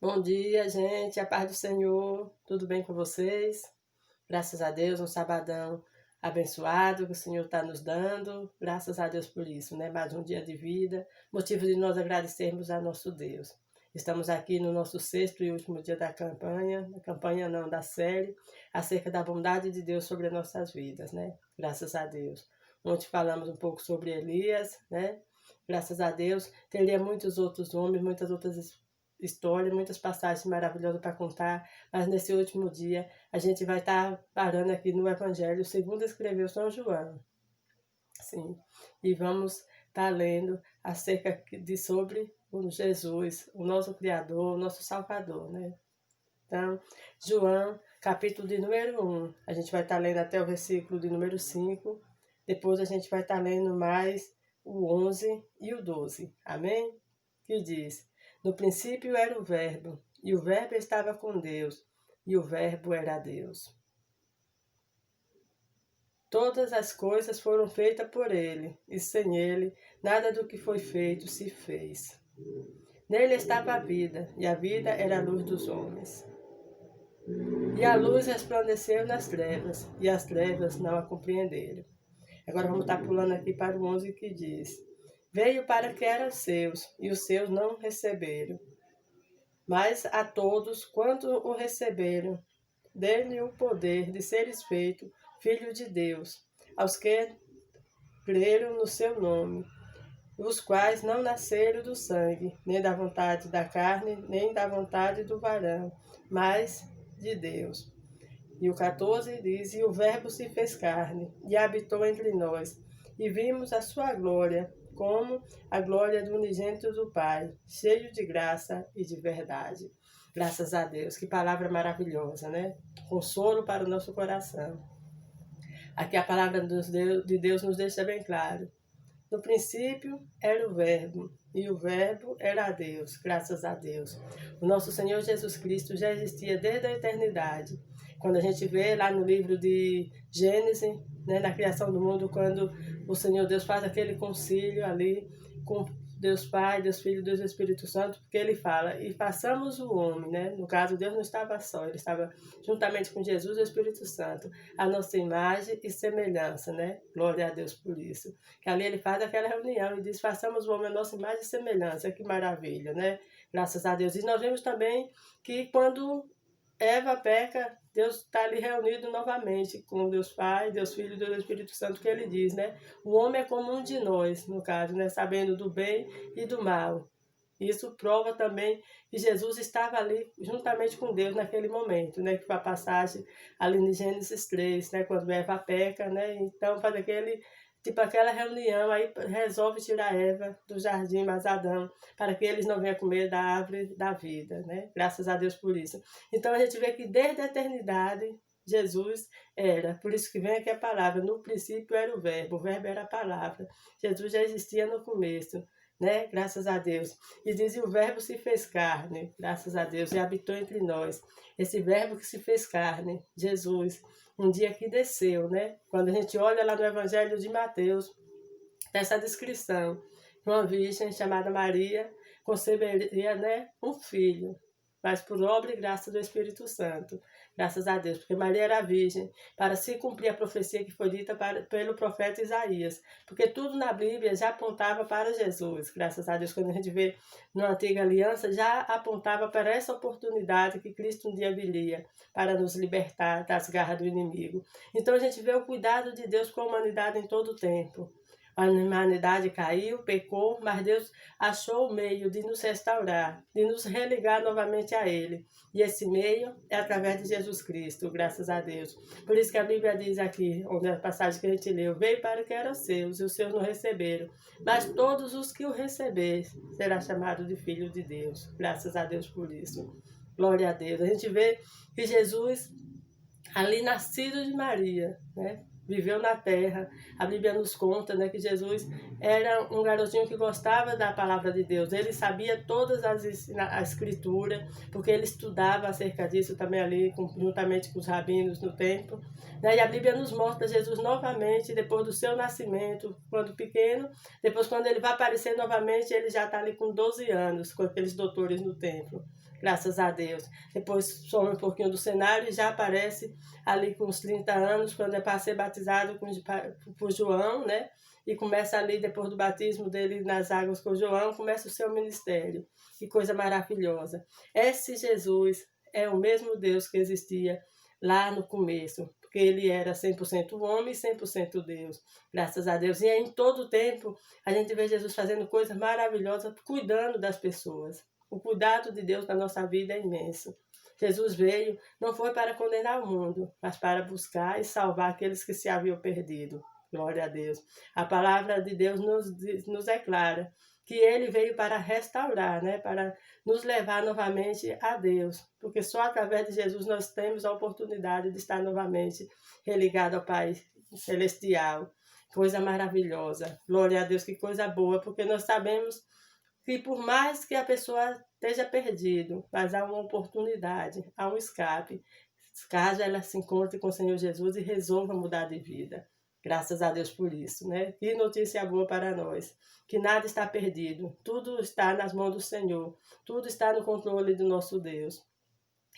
Bom dia, gente. A paz do Senhor. Tudo bem com vocês? Graças a Deus, um sabadão abençoado que o Senhor está nos dando. Graças a Deus por isso, né? Mais um dia de vida. Motivo de nós agradecermos a nosso Deus. Estamos aqui no nosso sexto e último dia da campanha não, da série, acerca da bondade de Deus sobre as nossas vidas, né? Graças a Deus. Ontem falamos um pouco sobre Elias, né? Graças a Deus. Teria muitos outros homens, muitas outras histórias, muitas passagens maravilhosas para contar, mas nesse último dia a gente vai estar parando aqui no Evangelho segundo escreveu São João. Sim. E vamos estar lendo acerca de sobre o Jesus, o nosso Criador, o nosso Salvador, né? Então, João, capítulo de número 1. A gente vai estar lendo até o versículo de número 5. Depois a gente vai estar lendo mais o 11 e o 12. Amém? Que diz: No princípio era o Verbo, e o Verbo estava com Deus, e o Verbo era Deus. Todas as coisas foram feitas por ele, e sem ele, nada do que foi feito se fez. Nele estava a vida, e a vida era a luz dos homens. E a luz resplandeceu nas trevas, e as trevas não a compreenderam. Agora vamos estar pulando aqui para o 11 que diz: Veio para que eram seus, e os seus não receberam. Mas a todos quanto o receberam, dê-lhe o poder de seres feito filho de Deus, aos que creram no seu nome, os quais não nasceram do sangue, nem da vontade da carne, nem da vontade do varão, mas de Deus. E o 14 diz: E o Verbo se fez carne, e habitou entre nós, e vimos a sua glória, como a glória do unigênito do Pai, cheio de graça e de verdade. Graças a Deus, que palavra maravilhosa, né? Consolo para o nosso coração. Aqui a palavra de Deus nos deixa bem claro. No princípio era o Verbo, e o Verbo era Deus, graças a Deus. O nosso Senhor Jesus Cristo já existia desde a eternidade. Quando a gente vê lá no livro de Gênesis, né, na criação do mundo, quando o Senhor Deus faz aquele concílio ali com Deus Pai, Deus Filho, Deus Espírito Santo, porque ele fala, e façamos o homem, né? No caso, Deus não estava só, ele estava juntamente com Jesus e o Espírito Santo, a nossa imagem e semelhança, né? Glória a Deus por isso. Que ali ele faz aquela reunião e diz, façamos o homem a nossa imagem e semelhança, que maravilha, né? Graças a Deus. E nós vemos também que quando Eva peca, Deus está ali reunido novamente com Deus Pai, Deus Filho e Deus Espírito Santo, que ele diz, né? O homem é como um de nós, no caso, né? Sabendo do bem e do mal. Isso prova também que Jesus estava ali juntamente com Deus naquele momento, né? Que foi a passagem ali em Gênesis 3, né? Quando Eva peca, né? Então faz aquela reunião, aí resolve tirar Eva do jardim, mas Adão, para que eles não venham comer da árvore da vida, né? Graças a Deus por isso. Então a gente vê que desde a eternidade Jesus era, por isso que vem aqui a palavra, no princípio era o Verbo era a palavra. Jesus já existia no começo, né? Graças a Deus. E diz, e o Verbo se fez carne, graças a Deus, e habitou entre nós. Esse Verbo que se fez carne, Jesus, um dia que desceu, né? Quando a gente olha lá no Evangelho de Mateus, essa descrição, uma virgem chamada Maria conceberia, né, um filho, mas por obra e graça do Espírito Santo. Graças a Deus, porque Maria era virgem, para se cumprir a profecia que foi dita pelo profeta Isaías. Porque tudo na Bíblia já apontava para Jesus. Graças a Deus, quando a gente vê na Antiga Aliança, já apontava para essa oportunidade que Cristo um dia viria para nos libertar das garras do inimigo. Então a gente vê o cuidado de Deus com a humanidade em todo o tempo. A humanidade caiu, pecou, mas Deus achou o meio de nos restaurar, de nos religar novamente a Ele. E esse meio é através de Jesus Cristo, graças a Deus. Por isso que a Bíblia diz aqui, onde a passagem que a gente leu, veio para que eram seus, e os seus não receberam. Mas todos os que o receberem será chamado de filho de Deus. Graças a Deus por isso. Glória a Deus. A gente vê que Jesus, ali nascido de Maria, né? Viveu na terra. A Bíblia nos conta, né, que Jesus era um garotinho que gostava da palavra de Deus. Ele sabia todas a escritura, porque ele estudava acerca disso também ali, juntamente com os rabinos no templo. Né? E a Bíblia nos mostra Jesus novamente, depois do seu nascimento, quando pequeno. Depois, quando ele vai aparecer novamente, ele já está ali com 12 anos, com aqueles doutores no templo. graças a Deus. Depois some um pouquinho do cenário e já aparece ali com uns 30 anos, quando é para ser batizado por João, né? E começa ali, depois do batismo dele nas águas com João, começa o seu ministério. Que coisa maravilhosa. Esse Jesus é o mesmo Deus que existia lá no começo, porque ele era 100% homem e 100% Deus, graças a Deus. E em todo o tempo a gente vê Jesus fazendo coisas maravilhosas, cuidando das pessoas. O cuidado de Deus na nossa vida é imenso. Jesus veio, não foi para condenar o mundo, mas para buscar e salvar aqueles que se haviam perdido. Glória a Deus. A palavra de Deus nos declara que ele veio para restaurar, né? Para nos levar novamente a Deus. Porque só através de Jesus nós temos a oportunidade de estar novamente religado ao Pai Celestial. Coisa maravilhosa. Glória a Deus, que coisa boa, porque nós sabemos que por mais que a pessoa esteja perdida, mas há uma oportunidade, há um escape, caso ela se encontre com o Senhor Jesus e resolva mudar de vida. Graças a Deus por isso, né? Que notícia boa para nós, que nada está perdido, tudo está nas mãos do Senhor, tudo está no controle do nosso Deus.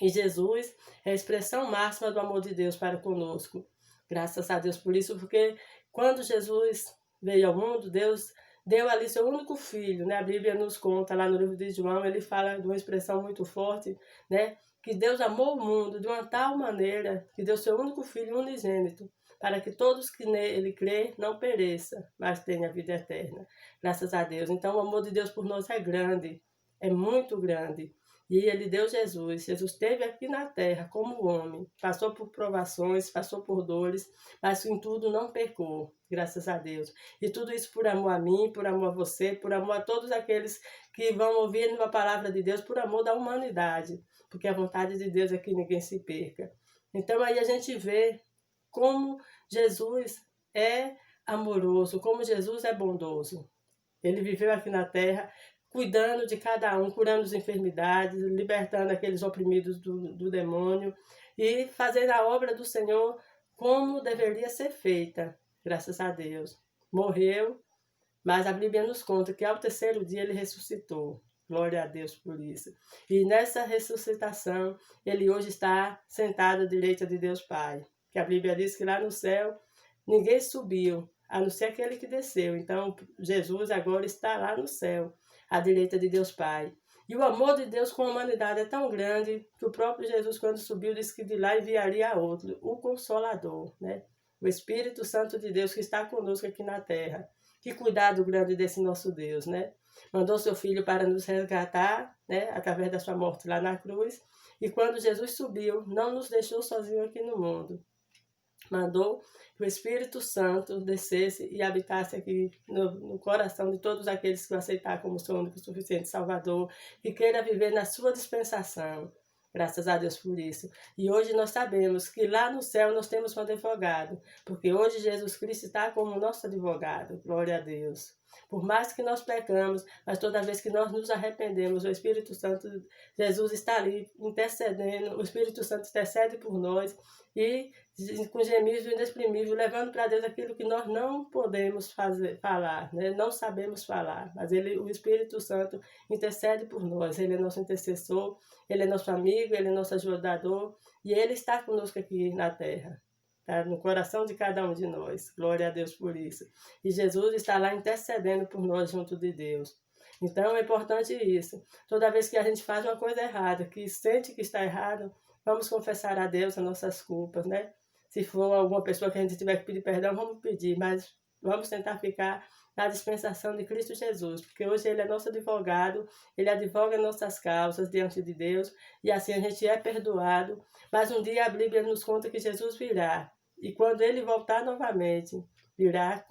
E Jesus é a expressão máxima do amor de Deus para conosco. Graças a Deus por isso, porque quando Jesus veio ao mundo, Deus deu ali seu único filho, né? A Bíblia nos conta lá no livro de João, ele fala de uma expressão muito forte, né? Que Deus amou o mundo de uma tal maneira que deu seu único filho unigênito, para que todos que nele crê não pereça, mas tenha vida eterna. Graças a Deus. Então o amor de Deus por nós é grande, é muito grande. E ele deu Jesus. Jesus esteve aqui na terra como homem, passou por provações, passou por dores, mas em tudo não pecou, graças a Deus. E tudo isso por amor a mim, por amor a você, por amor a todos aqueles que vão ouvir a palavra de Deus, por amor da humanidade, porque a vontade de Deus é que ninguém se perca. Então aí a gente vê como Jesus é amoroso, como Jesus é bondoso. Ele viveu aqui na terra, cuidando de cada um, curando as enfermidades, libertando aqueles oprimidos do demônio e fazendo a obra do Senhor como deveria ser feita, graças a Deus. Morreu, mas a Bíblia nos conta que ao terceiro dia ele ressuscitou. Glória a Deus por isso. E nessa ressuscitação, ele hoje está sentado à direita de Deus Pai. Que a Bíblia diz que lá no céu ninguém subiu, a não ser aquele que desceu. Então, Jesus agora está lá no céu, à direita de Deus Pai. E o amor de Deus com a humanidade é tão grande que o próprio Jesus, quando subiu, disse que de lá enviaria outro, o Consolador, né? O Espírito Santo de Deus que está conosco aqui na terra. Que cuidado grande desse nosso Deus, né? Mandou seu Filho para nos resgatar, né? Através da sua morte lá na cruz. E quando Jesus subiu, não nos deixou sozinhos aqui no mundo. Mandou que o Espírito Santo descesse e habitasse aqui no coração de todos aqueles que o aceitar como seu único e suficiente Salvador, que queira viver na sua dispensação. Graças a Deus por isso. E hoje nós sabemos que lá no céu nós temos um advogado, porque hoje Jesus Cristo está como nosso advogado. Glória a Deus. Por mais que nós pecamos, mas toda vez que nós nos arrependemos, o Espírito Santo, Jesus está ali intercedendo, o Espírito Santo intercede por nós e com gemidos inexprimíveis, levando para Deus aquilo que nós não podemos falar, né? Não sabemos falar, mas o Espírito Santo intercede por nós, ele é nosso intercessor, ele é nosso amigo, ele é nosso ajudador e ele está conosco aqui na terra. Tá? No coração de cada um de nós. Glória a Deus por isso. E Jesus está lá intercedendo por nós junto de Deus. Então é importante isso. Toda vez que a gente faz uma coisa errada, que sente que está errado, vamos confessar a Deus as nossas culpas, né? Se for alguma pessoa que a gente tiver que pedir perdão, vamos pedir, mas vamos tentar ficar na dispensação de Cristo Jesus, porque hoje ele é nosso advogado, ele advoga nossas causas diante de Deus, e assim a gente é perdoado. Mas um dia a Bíblia nos conta que Jesus virá, e quando ele voltar novamente, virá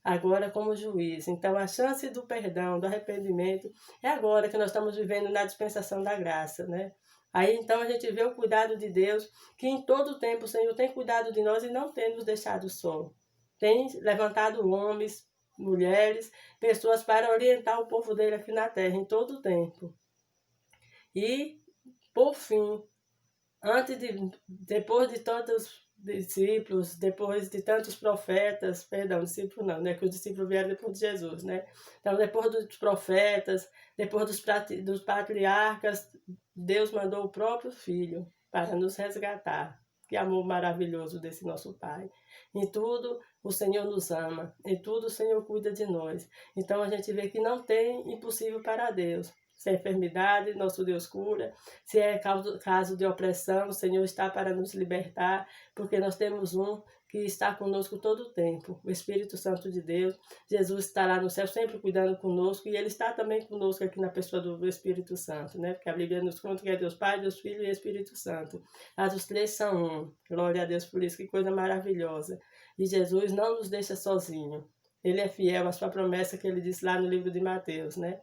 agora como juiz. Então a chance do perdão, do arrependimento, é agora que nós estamos vivendo na dispensação da graça, né? Aí então a gente vê o cuidado de Deus, que em todo o tempo o Senhor tem cuidado de nós e não tem nos deixado só. Tem levantado homens, mulheres, pessoas para orientar o povo dele aqui na terra em todo o tempo. E, por fim, depois de todos discípulos, depois de tantos profetas, perdão, discípulos não, né, que os discípulos vieram depois de Jesus, né? Então, depois dos profetas, depois dos patriarcas, Deus mandou o próprio Filho para nos resgatar. Que amor maravilhoso desse nosso Pai. Em tudo, o Senhor nos ama. Em tudo, o Senhor cuida de nós. Então, a gente vê que não tem impossível para Deus. Se é enfermidade, nosso Deus cura. Se é caso de opressão, o Senhor está para nos libertar, porque nós temos um que está conosco todo o tempo, o Espírito Santo de Deus. Jesus está lá no céu sempre cuidando conosco, e Ele está também conosco aqui na pessoa do Espírito Santo, né? Porque a Bíblia nos conta que é Deus Pai, Deus Filho e Espírito Santo. Mas os três são um. Glória a Deus por isso, que coisa maravilhosa. E Jesus não nos deixa sozinho. Ele é fiel à sua promessa que Ele disse lá no livro de Mateus, né?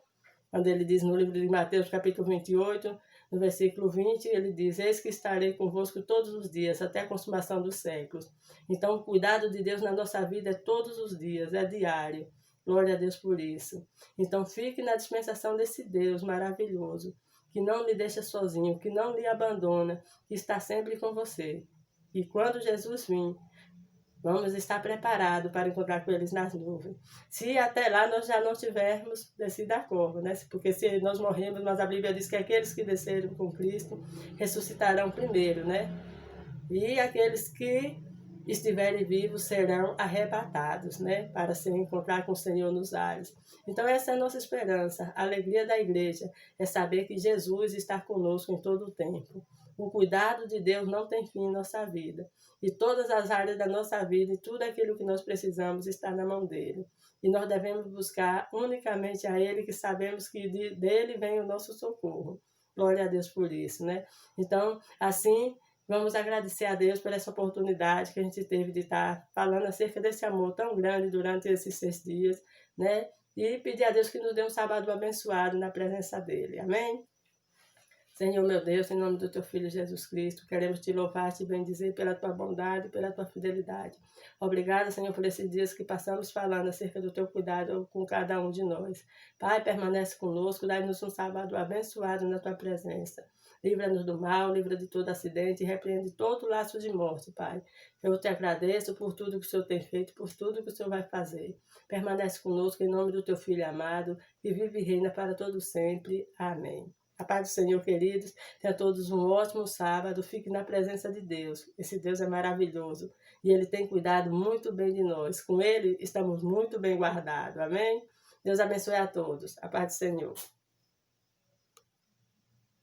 Quando Ele diz no livro de Mateus, capítulo 28, no versículo 20, Ele diz: eis que estarei convosco todos os dias, até a consumação dos séculos. Então, o cuidado de Deus na nossa vida é todos os dias, é diário. Glória a Deus por isso. Então, fique na dispensação desse Deus maravilhoso, que não lhe deixa sozinho, que não lhe abandona, que está sempre com você. E quando Jesus vir, vamos estar preparados para encontrar com eles nas nuvens. Se até lá nós já não tivermos descido da cova, né? Porque se nós morremos, mas a Bíblia diz que aqueles que desceram com Cristo ressuscitarão primeiro, né? E aqueles que estiverem vivos serão arrebatados, né? Para se encontrar com o Senhor nos ares. Então essa é a nossa esperança. A alegria da igreja é saber que Jesus está conosco em todo o tempo. O cuidado de Deus não tem fim em nossa vida. E todas as áreas da nossa vida e tudo aquilo que nós precisamos está na mão dele. E nós devemos buscar unicamente a ele, que sabemos que dele vem o nosso socorro. Glória a Deus por isso, né? Então, assim, vamos agradecer a Deus por essa oportunidade que a gente teve de estar falando acerca desse amor tão grande durante esses 6 dias, né? E pedir a Deus que nos dê um sábado abençoado na presença dele. Amém? Senhor meu Deus, em nome do teu Filho Jesus Cristo, queremos te louvar, te bendizer pela tua bondade, pela tua fidelidade. Obrigada, Senhor, por esses dias que passamos falando acerca do teu cuidado com cada um de nós. Pai, permanece conosco, dai-nos um sábado abençoado na tua presença. Livra-nos do mal, livra de todo acidente e repreende todo laço de morte, Pai. Eu te agradeço por tudo que o Senhor tem feito, por tudo que o Senhor vai fazer. Permanece conosco em nome do teu Filho amado, que vive e reina para todo sempre. Amém. A paz do Senhor, queridos. Tenha todos um ótimo sábado. Fique na presença de Deus. Esse Deus é maravilhoso. E Ele tem cuidado muito bem de nós. Com Ele estamos muito bem guardados. Amém? Deus abençoe a todos. A paz do Senhor.